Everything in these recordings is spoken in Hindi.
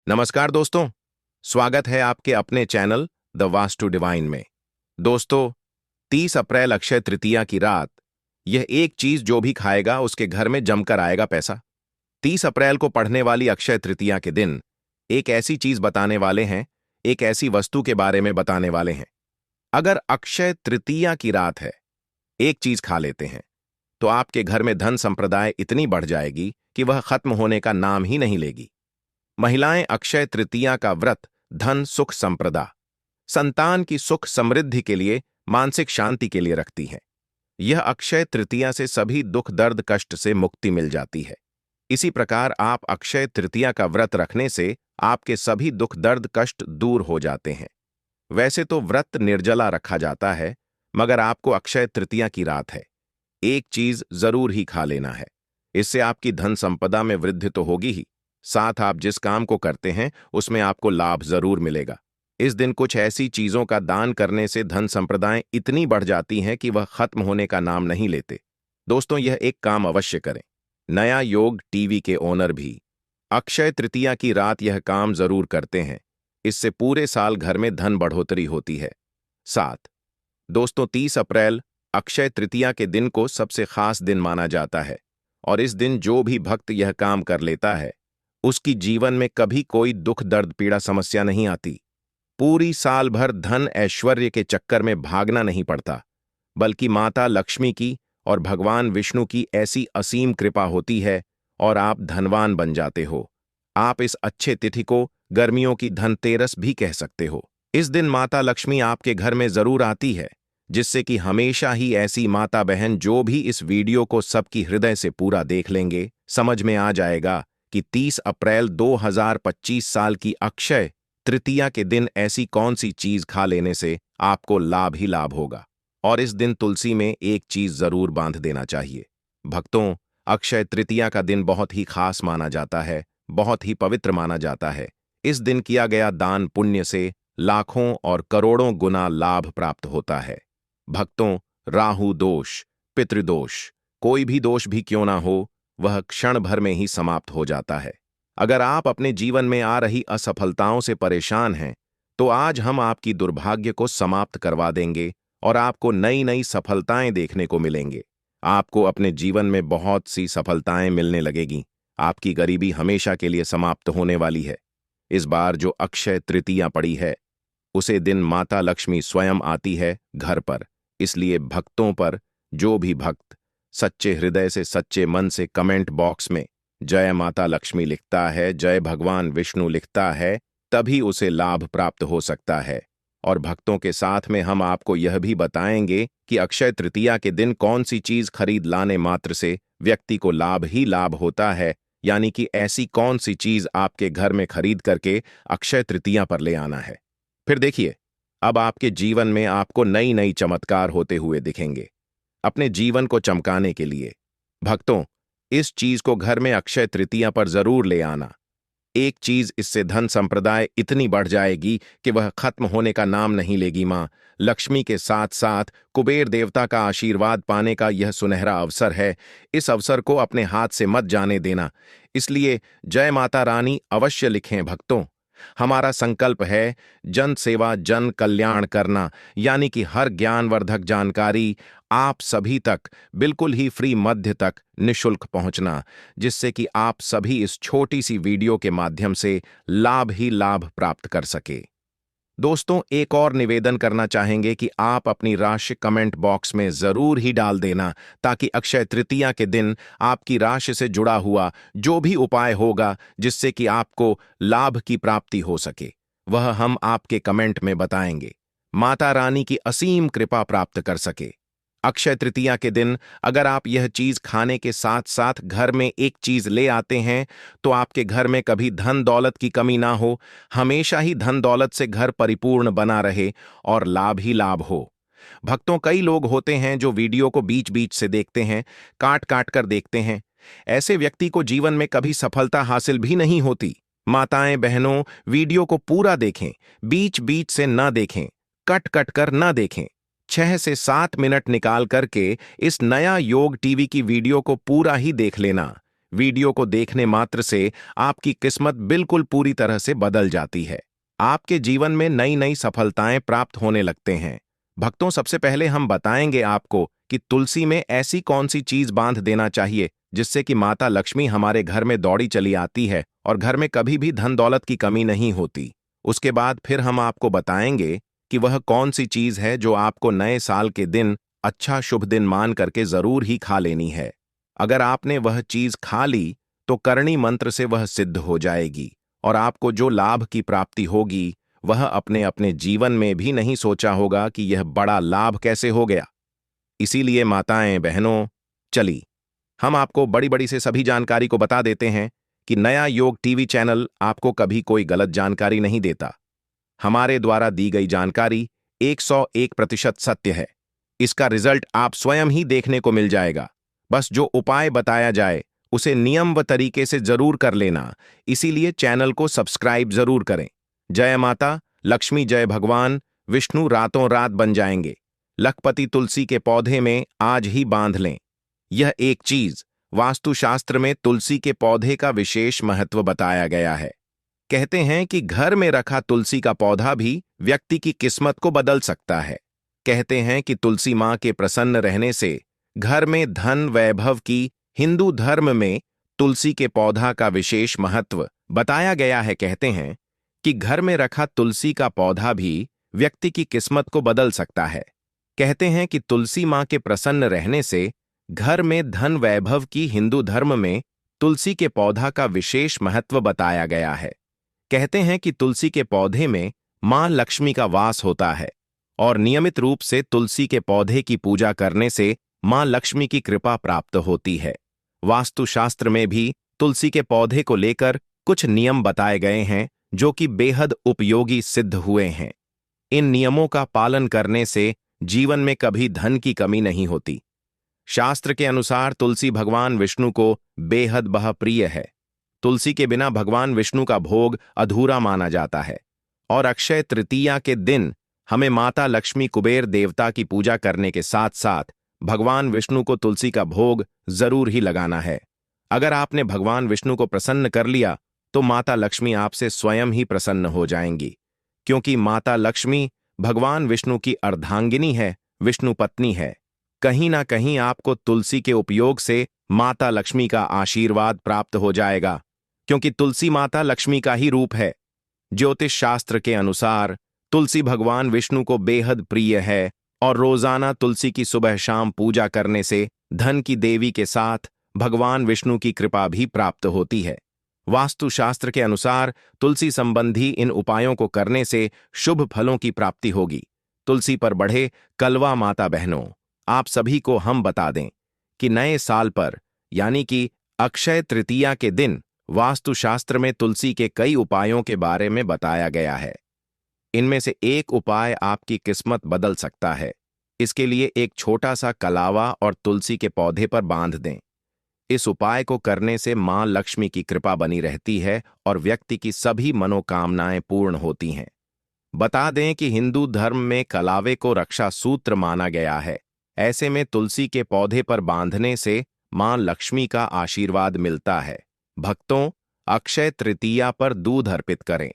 नमस्कार दोस्तों, स्वागत है आपके अपने चैनल द वास्तु डिवाइन में। दोस्तों, 30 अप्रैल अक्षय तृतीया की रात, यह एक चीज जो भी खाएगा उसके घर में जमकर आएगा पैसा। 30 अप्रैल को पढ़ने वाली अक्षय तृतीया के दिन एक ऐसी चीज बताने वाले हैं, एक ऐसी वस्तु के बारे में बताने वाले हैं। अगर अक्षय तृतीया की रात है, एक चीज खा लेते हैं, तो आपके घर में धन संप्रदाय इतनी बढ़ जाएगी कि वह खत्म होने का नाम ही नहीं लेगी। महिलाएं अक्षय तृतीया का व्रत धन सुख संप्रदा, संतान की सुख समृद्धि के लिए, मानसिक शांति के लिए रखती हैं। यह अक्षय तृतीया से सभी दुख दर्द कष्ट से मुक्ति मिल जाती है। इसी प्रकार आप अक्षय तृतीया का व्रत रखने से आपके सभी दुख दर्द कष्ट दूर हो जाते हैं। वैसे तो व्रत निर्जला रखा जाता है, मगर आपको अक्षय तृतीया की रात है, एक चीज जरूर ही खा लेना है। इससे आपकी धन संपदा में वृद्धि तो होगी ही, साथ आप जिस काम को करते हैं उसमें आपको लाभ जरूर मिलेगा। इस दिन कुछ ऐसी चीजों का दान करने से धन संप्रदाएं इतनी बढ़ जाती हैं कि वह खत्म होने का नाम नहीं लेते। दोस्तों, यह एक काम अवश्य करें। नया योग टीवी के ओनर भी अक्षय तृतीया की रात यह काम जरूर करते हैं। इससे पूरे साल घर में धन बढ़ोतरी होती है। साथ दोस्तों, 30 अप्रैल अक्षय तृतीया के दिन को सबसे खास दिन माना जाता है, और इस दिन जो भी भक्त यह काम कर लेता है उसकी जीवन में कभी कोई दुख दर्द पीड़ा समस्या नहीं आती। पूरी साल भर धन ऐश्वर्य के चक्कर में भागना नहीं पड़ता, बल्कि माता लक्ष्मी की और भगवान विष्णु की ऐसी असीम कृपा होती है और आप धनवान बन जाते हो। आप इस अच्छे तिथि को गर्मियों की धनतेरस भी कह सकते हो। इस दिन माता लक्ष्मी आपके घर में जरूर आती है, जिससे कि हमेशा ही ऐसी माता बहन जो भी इस वीडियो को सबकी हृदय से पूरा देख लेंगे, समझ में आ जाएगा कि 30 अप्रैल 2025 साल की अक्षय तृतीया के दिन ऐसी कौन सी चीज खा लेने से आपको लाभ ही लाभ होगा। और इस दिन तुलसी में एक चीज जरूर बांध देना चाहिए। भक्तों, अक्षय तृतीया का दिन बहुत ही खास माना जाता है, बहुत ही पवित्र माना जाता है। इस दिन किया गया दान पुण्य से लाखों और करोड़ों गुना लाभ प्राप्त होता है। भक्तों, राहु दोष, पितृदोष, कोई भी दोष भी क्यों ना हो, वह क्षण भर में ही समाप्त हो जाता है। अगर आप अपने जीवन में आ रही असफलताओं से परेशान हैं, तो आज हम आपकी दुर्भाग्य को समाप्त करवा देंगे और आपको नई नई सफलताएं देखने को मिलेंगे। आपको अपने जीवन में बहुत सी सफलताएं मिलने लगेगी। आपकी गरीबी हमेशा के लिए समाप्त होने वाली है। इस बार जो अक्षय तृतीया पड़ी है, उसे दिन माता लक्ष्मी स्वयं आती है घर पर। इसलिए भक्तों पर, जो भी भक्त सच्चे हृदय से सच्चे मन से कमेंट बॉक्स में जय माता लक्ष्मी लिखता है, जय भगवान विष्णु लिखता है, तभी उसे लाभ प्राप्त हो सकता है। और भक्तों के साथ में हम आपको यह भी बताएंगे कि अक्षय तृतीया के दिन कौन सी चीज खरीद लाने मात्र से व्यक्ति को लाभ ही लाभ होता है, यानी कि ऐसी कौन सी चीज आपके घर में खरीद करके अक्षय तृतीया पर ले आना है। फिर देखिए, अब आपके जीवन में आपको नई नई चमत्कार होते हुए दिखेंगे। अपने जीवन को चमकाने के लिए भक्तों, इस चीज को घर में अक्षय तृतीया पर जरूर ले आना। एक चीज, इससे धन संप्रदाय इतनी बढ़ जाएगी कि वह खत्म होने का नाम नहीं लेगी। मां लक्ष्मी के साथ साथ कुबेर देवता का आशीर्वाद पाने का यह सुनहरा अवसर है। इस अवसर को अपने हाथ से मत जाने देना। इसलिए जय माता रानी अवश्य लिखें भक्तों। हमारा संकल्प है जन सेवा जन कल्याण करना, यानी कि हर ज्ञानवर्धक जानकारी आप सभी तक बिल्कुल ही फ्री मध्य तक निशुल्क पहुंचना, जिससे कि आप सभी इस छोटी सी वीडियो के माध्यम से लाभ ही लाभ प्राप्त कर सके। दोस्तों, एक और निवेदन करना चाहेंगे कि आप अपनी राशि कमेंट बॉक्स में जरूर ही डाल देना, ताकि अक्षय तृतीया के दिन आपकी राशि से जुड़ा हुआ जो भी उपाय होगा जिससे कि आपको लाभ की प्राप्ति हो सके, वह हम आपके कमेंट में बताएंगे। माता रानी की असीम कृपा प्राप्त कर सके। अक्षय तृतीया के दिन अगर आप यह चीज खाने के साथ साथ घर में एक चीज ले आते हैं, तो आपके घर में कभी धन दौलत की कमी ना हो, हमेशा ही धन दौलत से घर परिपूर्ण बना रहे और लाभ ही लाभ हो। भक्तों, कई लोग होते हैं जो वीडियो को बीच बीच से देखते हैं, काट काट कर देखते हैं। ऐसे व्यक्ति को जीवन में कभी सफलता हासिल भी नहीं होती। माताएं बहनों, वीडियो को पूरा देखें, बीच बीच से न देखें, कट कट कर न देखें। 6 से 7 मिनट निकाल करके इस नया योग टीवी की वीडियो को पूरा ही देख लेना। वीडियो को देखने मात्र से आपकी किस्मत बिल्कुल पूरी तरह से बदल जाती है। आपके जीवन में नई नई सफलताएं प्राप्त होने लगते हैं। भक्तों, सबसे पहले हम बताएंगे आपको कि तुलसी में ऐसी कौन सी चीज बांध देना चाहिए जिससे कि माता लक्ष्मी हमारे घर में दौड़ी चली आती है और घर में कभी भी धन दौलत की कमी नहीं होती। उसके बाद फिर हम आपको बताएंगे कि वह कौन सी चीज है जो आपको नए साल के दिन अच्छा शुभ दिन मान करके जरूर ही खा लेनी है। अगर आपने वह चीज खा ली तो करणी मंत्र से वह सिद्ध हो जाएगी और आपको जो लाभ की प्राप्ति होगी वह अपने अपने जीवन में भी नहीं सोचा होगा कि यह बड़ा लाभ कैसे हो गया। इसीलिए माताएं बहनों, चली हम आपको बड़ी बड़ी से सभी जानकारी को बता देते हैं कि नया योग टीवी चैनल आपको कभी कोई गलत जानकारी नहीं देता। हमारे द्वारा दी गई जानकारी 101% सत्य है। इसका रिजल्ट आप स्वयं ही देखने को मिल जाएगा। बस जो उपाय बताया जाए उसे नियम व तरीके से जरूर कर लेना। इसीलिए चैनल को सब्सक्राइब जरूर करें। जय माता लक्ष्मी, जय भगवान विष्णु रातों रात बन जाएंगे। लखपति तुलसी के पौधे में आज ही बांध लें। यह एक चीज वास्तुशास्त्र में तुलसी के पौधे का विशेष महत्व बताया गया है। कहते हैं कि घर में रखा तुलसी का पौधा भी व्यक्ति की किस्मत को बदल सकता है। कहते हैं कि तुलसी मां के प्रसन्न रहने से घर में धन वैभव की हिंदू धर्म में तुलसी के पौधा का विशेष महत्व बताया गया है। कहते हैं कि घर में रखा तुलसी का पौधा भी व्यक्ति की किस्मत को बदल सकता है। कहते हैं कि तुलसी मां के प्रसन्न रहने से घर में धन वैभव की हिंदू धर्म में तुलसी के पौधा का विशेष महत्व बताया गया है। कहते हैं कि तुलसी के पौधे में मां लक्ष्मी का वास होता है और नियमित रूप से तुलसी के पौधे की पूजा करने से मां लक्ष्मी की कृपा प्राप्त होती है। वास्तुशास्त्र में भी तुलसी के पौधे को लेकर कुछ नियम बताए गए हैं जो कि बेहद उपयोगी सिद्ध हुए हैं। इन नियमों का पालन करने से जीवन में कभी धन की कमी नहीं होती। शास्त्र के अनुसार तुलसी भगवान विष्णु को बेहद प्रिय है। तुलसी के बिना भगवान विष्णु का भोग अधूरा माना जाता है और अक्षय तृतीया के दिन हमें माता लक्ष्मी कुबेर देवता की पूजा करने के साथ साथ भगवान विष्णु को तुलसी का भोग जरूर ही लगाना है। अगर आपने भगवान विष्णु को प्रसन्न कर लिया तो माता लक्ष्मी आपसे स्वयं ही प्रसन्न हो जाएंगी, क्योंकि माता लक्ष्मी भगवान विष्णु की अर्धांगिनी है, विष्णु पत्नी है। कहीं ना कहीं आपको तुलसी के उपयोग से माता लक्ष्मी का आशीर्वाद प्राप्त हो जाएगा, क्योंकि तुलसी माता लक्ष्मी का ही रूप है। ज्योतिष शास्त्र के अनुसार तुलसी भगवान विष्णु को बेहद प्रिय है और रोजाना तुलसी की सुबह शाम पूजा करने से धन की देवी के साथ भगवान विष्णु की कृपा भी प्राप्त होती है। वास्तुशास्त्र के अनुसार तुलसी संबंधी इन उपायों को करने से शुभ फलों की प्राप्ति होगी। तुलसी पर बढ़े कलवा माता बहनों, आप सभी को हम बता दें कि नए साल पर यानी कि अक्षय तृतीया के दिन वास्तुशास्त्र में तुलसी के कई उपायों के बारे में बताया गया है। इनमें से एक उपाय आपकी किस्मत बदल सकता है। इसके लिए एक छोटा सा कलावा और तुलसी के पौधे पर बांध दें। इस उपाय को करने से मां लक्ष्मी की कृपा बनी रहती है और व्यक्ति की सभी मनोकामनाएं पूर्ण होती हैं। बता दें कि हिंदू धर्म में कलावे को रक्षा सूत्र माना गया है। ऐसे में तुलसी के पौधे पर बांधने से मां लक्ष्मी का आशीर्वाद मिलता है। भक्तों, अक्षय तृतीया पर दूध अर्पित करें।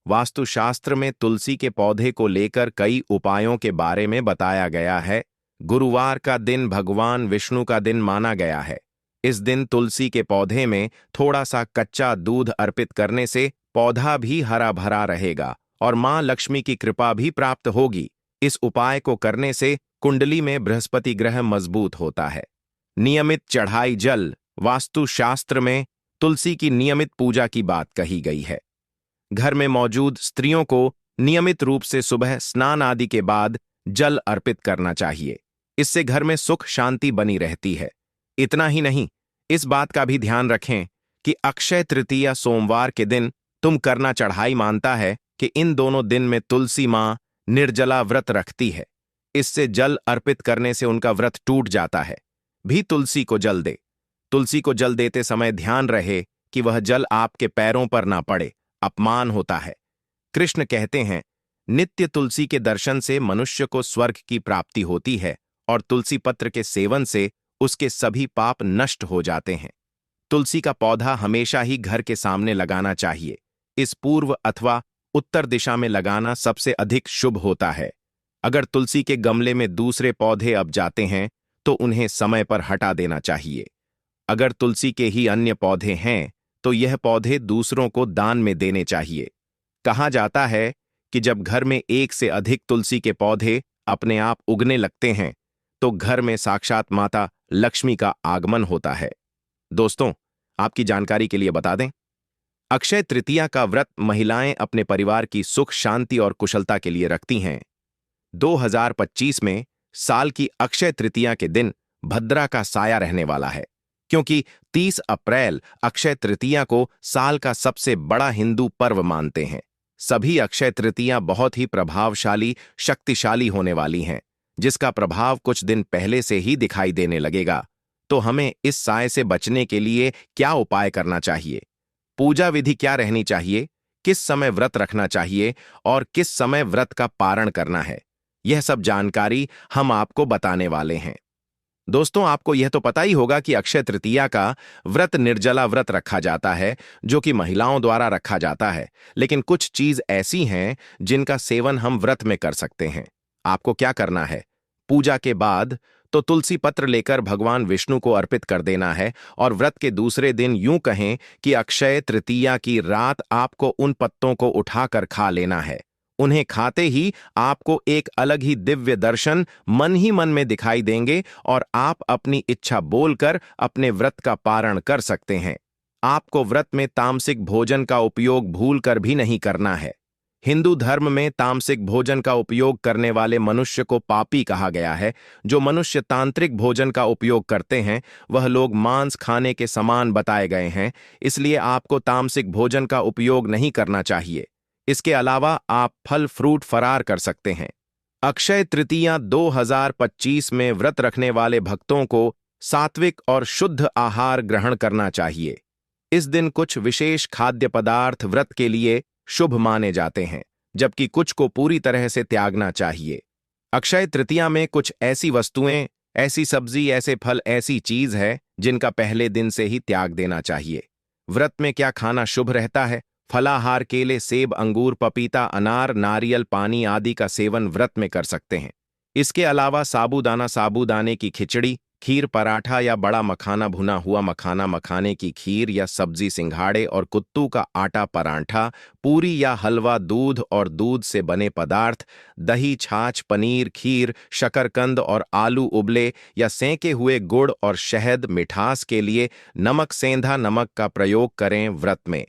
वास्तुशास्त्र में तुलसी के पौधे को लेकर कई उपायों के बारे में बताया गया है। गुरुवार का दिन भगवान विष्णु का दिन माना गया है। इस दिन तुलसी के पौधे में थोड़ा सा कच्चा दूध अर्पित करने से पौधा भी हरा भरा रहेगा और मां लक्ष्मी की कृपा भी प्राप्त होगी। इस उपाय को करने से कुंडली में बृहस्पति ग्रह मजबूत होता है। नियमित चढ़ाई जल। वास्तुशास्त्र में तुलसी की नियमित पूजा की बात कही गई है। घर में मौजूद स्त्रियों को नियमित रूप से सुबह स्नान आदि के बाद जल अर्पित करना चाहिए। इससे घर में सुख शांति बनी रहती है। इतना ही नहीं, इस बात का भी ध्यान रखें कि अक्षय तृतीया सोमवार के दिन तुम करना चढ़ाई मानता है कि इन दोनों दिन में तुलसी मां निर्जला व्रत रखती है। इससे जल अर्पित करने से उनका व्रत टूट जाता है। भी तुलसी को जल दे। तुलसी को जल देते समय ध्यान रहे कि वह जल आपके पैरों पर ना पड़े, अपमान होता है। कृष्ण कहते हैं, नित्य तुलसी के दर्शन से मनुष्य को स्वर्ग की प्राप्ति होती है और तुलसी पत्र के सेवन से उसके सभी पाप नष्ट हो जाते हैं। तुलसी का पौधा हमेशा ही घर के सामने लगाना चाहिए। इस पूर्व अथवा उत्तर दिशा में लगाना सबसे अधिक शुभ होता है। अगर तुलसी के गमले में दूसरे पौधे अब जाते हैं तो उन्हें समय पर हटा देना चाहिए। अगर तुलसी के ही अन्य पौधे हैं तो यह पौधे दूसरों को दान में देने चाहिए। कहा जाता है कि जब घर में एक से अधिक तुलसी के पौधे अपने आप उगने लगते हैं तो घर में साक्षात माता लक्ष्मी का आगमन होता है। दोस्तों, आपकी जानकारी के लिए बता दें, अक्षय तृतीया का व्रत महिलाएं अपने परिवार की सुख शांति और कुशलता के लिए रखती हैं। 2025 में साल की अक्षय तृतीया के दिन भद्रा का साया रहने वाला है, क्योंकि 30 अप्रैल अक्षय तृतीया को साल का सबसे बड़ा हिंदू पर्व मानते हैं। सभी अक्षय तृतीया बहुत ही प्रभावशाली, शक्तिशाली होने वाली हैं, जिसका प्रभाव कुछ दिन पहले से ही दिखाई देने लगेगा। तो हमें इस साय से बचने के लिए क्या उपाय करना चाहिए, पूजा विधि क्या रहनी चाहिए, किस समय व्रत रखना चाहिए और किस समय व्रत का पारण करना है, यह सब जानकारी हम आपको बताने वाले हैं। दोस्तों, आपको यह तो पता ही होगा कि अक्षय तृतीया का व्रत निर्जला व्रत रखा जाता है, जो कि महिलाओं द्वारा रखा जाता है। लेकिन कुछ चीज ऐसी हैं जिनका सेवन हम व्रत में कर सकते हैं। आपको क्या करना है, पूजा के बाद तो तुलसी पत्र लेकर भगवान विष्णु को अर्पित कर देना है और व्रत के दूसरे दिन यूं कहें कि अक्षय तृतीया की रात आपको उन पत्तों को उठाकर खा लेना है। उन्हें खाते ही आपको एक अलग ही दिव्य दर्शन मन ही मन में दिखाई देंगे और आप अपनी इच्छा बोलकर अपने व्रत का पारण कर सकते हैं। आपको व्रत में तामसिक भोजन का उपयोग भूलकर भी नहीं करना है। हिंदू धर्म में तामसिक भोजन का उपयोग करने वाले मनुष्य को पापी कहा गया है। जो मनुष्य तांत्रिक भोजन का उपयोग करते हैं वह लोग मांस खाने के समान बताए गए हैं, इसलिए आपको तामसिक भोजन का उपयोग नहीं करना चाहिए। इसके अलावा आप फल फ्रूट फरार कर सकते हैं। अक्षय तृतीया 2025 में व्रत रखने वाले भक्तों को सात्विक और शुद्ध आहार ग्रहण करना चाहिए। इस दिन कुछ विशेष खाद्य पदार्थ व्रत के लिए शुभ माने जाते हैं, जबकि कुछ को पूरी तरह से त्यागना चाहिए। अक्षय तृतीया में कुछ ऐसी वस्तुएं, ऐसी सब्जी, ऐसे फल, ऐसी चीज है जिनका पहले दिन से ही त्याग देना चाहिए। व्रत में क्या खाना शुभ रहता है? फलाहार केले, सेब, अंगूर, पपीता, अनार, नारियल पानी आदि का सेवन व्रत में कर सकते हैं। इसके अलावा साबूदाने की खिचड़ी, खीर, पराठा या बड़ा मखाना, भुना हुआ मखाना, मखाने की खीर या सब्जी, सिंघाड़े और कुत्तू का आटा पराठा, पूरी या हलवा, दूध और दूध से बने पदार्थ, दही, छाछ, पनीर, खीर, शकरकंद और आलू उबले या सेंके हुए, गुड़ और शहद, मिठास के लिए नमक, सेंधा नमक का प्रयोग करें व्रत में।